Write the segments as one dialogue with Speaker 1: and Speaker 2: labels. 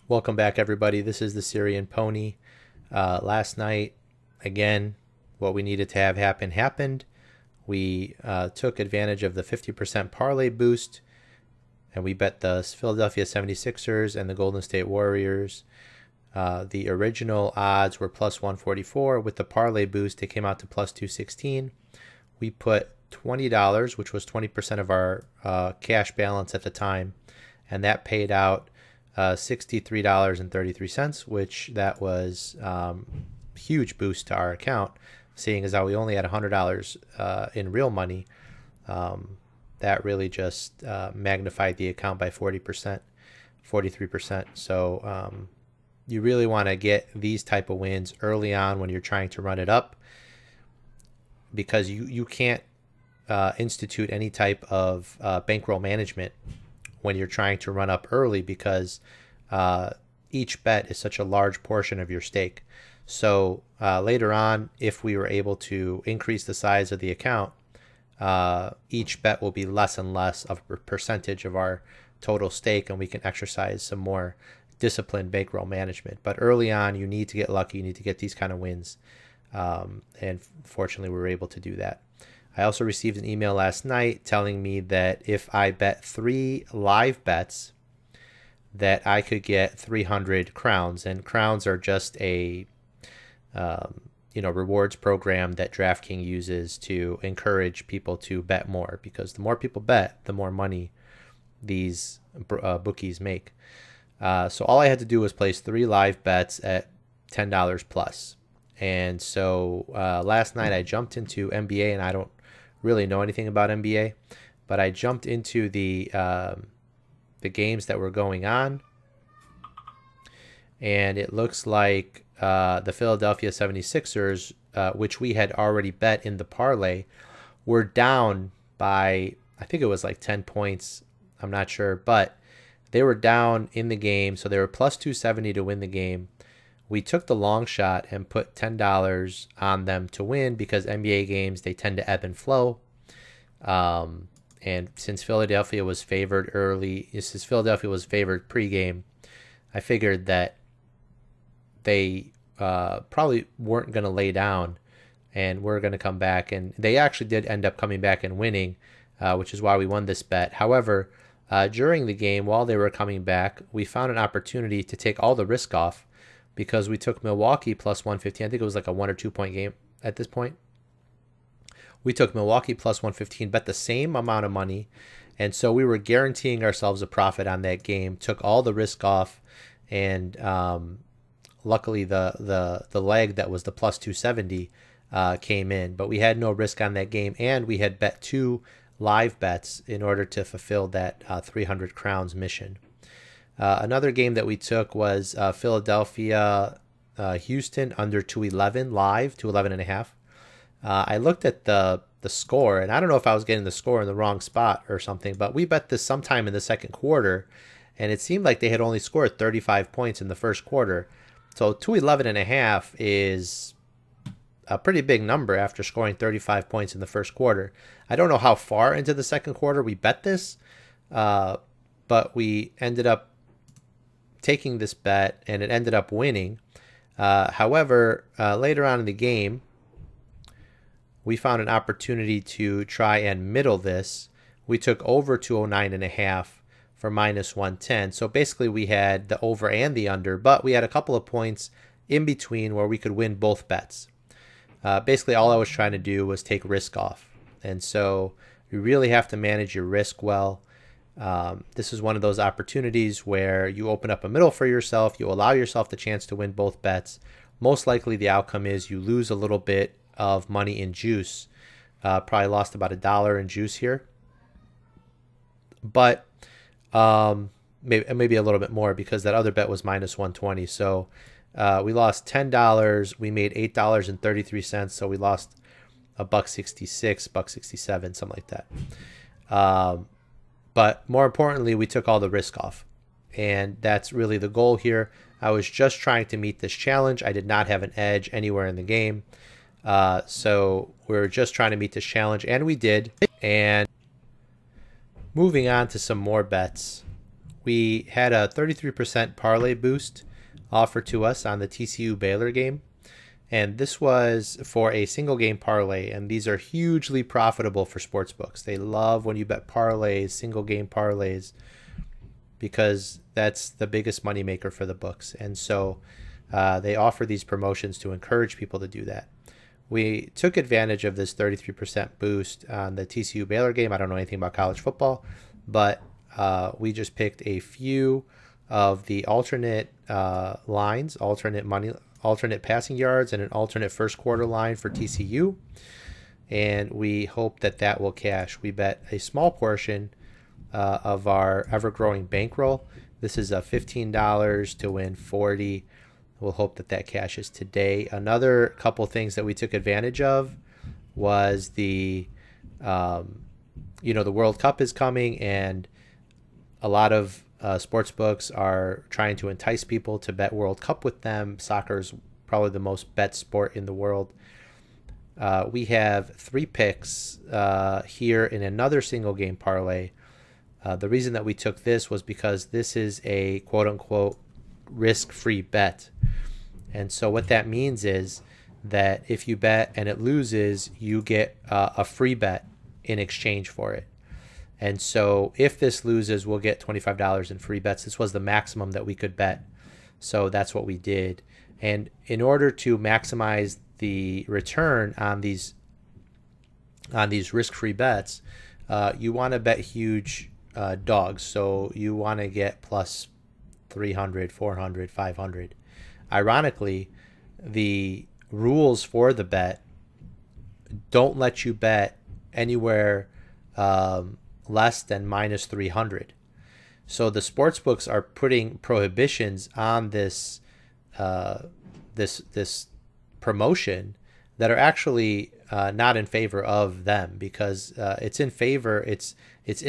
Speaker 1: Welcome back, everybody. This is the Syrian Pony. Last night, again, what we needed to have happen happened. We took advantage of the 50% parlay boost, and we bet the Philadelphia 76ers and the Golden State Warriors. The original odds were plus 144. With the parlay boost, it came out to plus 216. We put $20, which was 20% of our cash balance at the time, and that paid out $63.33, which that was huge boost to our account, seeing as how we only had $100 in real money. That really just magnified the account by 40%, 43%. So you really want to get these type of wins early on when you're trying to run it up, because you can't institute any type of bankroll management when you're trying to run up early, because each bet is such a large portion of your stake. So later on, if we were able to increase the size of the account, each bet will be less and less of a percentage of our total stake, and we can exercise some more disciplined bankroll management. But early on, you need to get lucky. You need to get these kind of wins. And fortunately, we were able to do that. I also received an email last night telling me that if I bet 3 live bets, that I could get 300 crowns. And crowns are just a rewards program that DraftKings uses to encourage people to bet more, because the more people bet, the more money these bookies make. So all I had to do was place 3 live bets at $10 plus. And so last night I jumped into NBA, and I don't really know anything about NBA, but I jumped into the games that were going on, and it looks like the Philadelphia 76ers, which we had already bet in the parlay, were down by, I think it was like 10 points. I'm not sure, but they were down in the game, so they were plus 270 to win the game. We took the long shot and put $10 on them to win, because NBA games, they tend to ebb and flow. And since Philadelphia was favored pregame, I figured that they probably weren't going to lay down, and we're going to come back. And they actually did end up coming back and winning, which is why we won this bet. However, during the game, while they were coming back, we found an opportunity to take all the risk off, because we took Milwaukee plus 115. I think it was like a 1 or 2 point game at this point. We took Milwaukee plus 115, bet the same amount of money, and so we were guaranteeing ourselves a profit on that game. Took all the risk off, and luckily the leg that was the plus 270 came in, but we had no risk on that game, and we had bet 2 live bets in order to fulfill that 300 crowns mission. Another game that we took was Philadelphia Houston under 211 live, 211.5. I looked at the score, and I don't know if I was getting the score in the wrong spot or something, but we bet this sometime in the second quarter, and it seemed like they had only scored 35 points in the first quarter. So 211.5 is a pretty big number after scoring 35 points in the first quarter. I don't know how far into the second quarter we bet this, but we ended up taking this bet, and it ended up winning. However, later on in the game, we found an opportunity to try and middle this. We took over 209.5 for minus 110. So basically we had the over and the under, but we had a couple of points in between where we could win both bets. Basically all I was trying to do was take risk off. And so you really have to manage your risk well. This is one of those opportunities where you open up a middle for yourself. You allow yourself the chance to win both bets. Most likely the outcome is you lose a little bit of money in juice. Probably lost about $1 in juice here, but maybe a little bit more, because that other bet was minus 120. So we lost $10. We made $8.33. So we lost $1.66, $1.67, something like that. But more importantly, we took all the risk off, and that's really the goal here. I was just trying to meet this challenge. I did not have an edge anywhere in the game. So we were just trying to meet this challenge, and we did. And moving on to some more bets, we had a 33% parlay boost offered to us on the TCU Baylor game. And this was for a single game parlay. And these are hugely profitable for sportsbooks. They love when you bet parlays, single game parlays, because that's the biggest moneymaker for the books. And so they offer these promotions to encourage people to do that. We took advantage of this 33% boost on the TCU Baylor game. I don't know anything about college football, but we just picked a few of the alternate lines, alternate passing yards, and an alternate first quarter line for TCU. And we hope that that will cash. We bet a small portion of our ever-growing bankroll. This is a $15 to win 40. We'll hope that that cashes today. Another couple things that we took advantage of was the World Cup is coming, and a lot of sports books are trying to entice people to bet World Cup with them. Soccer is probably the most bet sport in the world. We have 3 picks here in another single game parlay. The reason that we took this was because this is a quote-unquote risk-free bet. And so what that means is that if you bet and it loses, you get a free bet in exchange for it. And so if this loses, we'll get $25 in free bets. This was the maximum that we could bet. So that's what we did. And in order to maximize the return on these risk-free bets, you want to bet huge dogs. So you want to get plus 300, 400, 500. Ironically, the rules for the bet don't let you bet anywhere less than minus 300. So the sports books are putting prohibitions on this this promotion that are actually not in favor of them, because it's in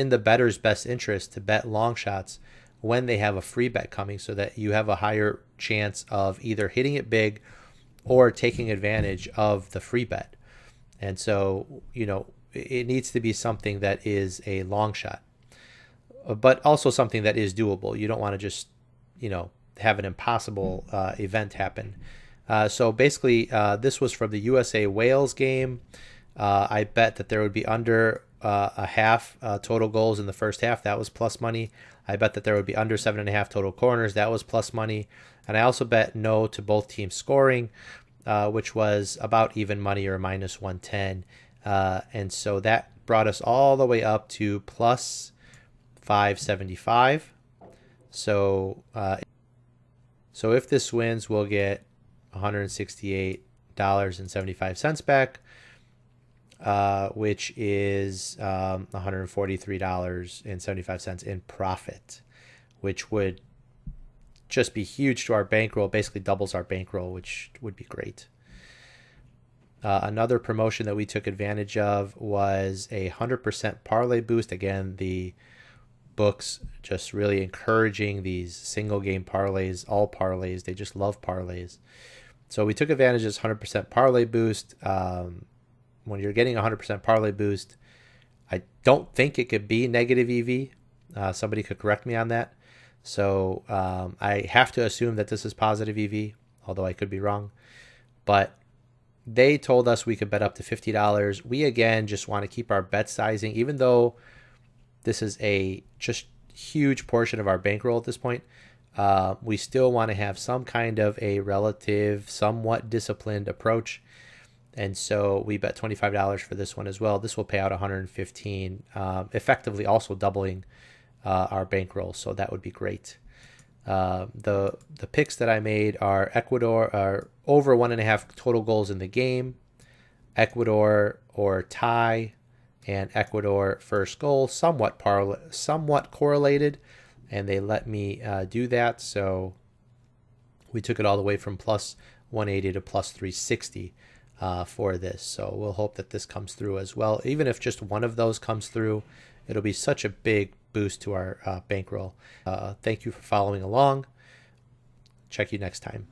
Speaker 1: the bettor's best interest to bet long shots when they have a free bet coming, so that you have a higher chance of either hitting it big or taking advantage of the free bet. And so, it needs to be something that is a long shot, but also something that is doable. You don't want to just, have an impossible event happen. So basically, this was from the USA Wales game. I bet that there would be under a half total goals in the first half. That was plus money. I bet that there would be under 7.5 total corners. That was plus money. And I also bet no to both teams scoring, which was about even money, or minus 110. And so that brought us all the way up to plus 575. So if this wins, we'll get $168.75 back, which is $143.75 in profit, which would just be huge to our bankroll. Basically doubles our bankroll, which would be great. Another promotion that we took advantage of was a 100% parlay boost. Again, the books just really encouraging these single game parlays, all parlays. They just love parlays. So we took advantage of this 100% parlay boost. When you're getting a 100% parlay boost, I don't think it could be negative EV. Somebody could correct me on that. So I have to assume that this is positive EV, although I could be wrong. But they told us we could bet up to $50. We, again, just want to keep our bet sizing, even though this is a just huge portion of our bankroll at this point. We still want to have some kind of a relative, somewhat disciplined approach. And so we bet $25 for this one as well. This will pay out $115, effectively also doubling our bankroll. So that would be great. The picks that I made are Ecuador, are over 1.5 total goals in the game, Ecuador or tie, and Ecuador first goal, somewhat correlated, and they let me do that. So we took it all the way from plus 180 to plus 360 for this. So we'll hope that this comes through as well. Even if just one of those comes through, it'll be such a big boost to our bankroll. Thank you for following along. Check you next time.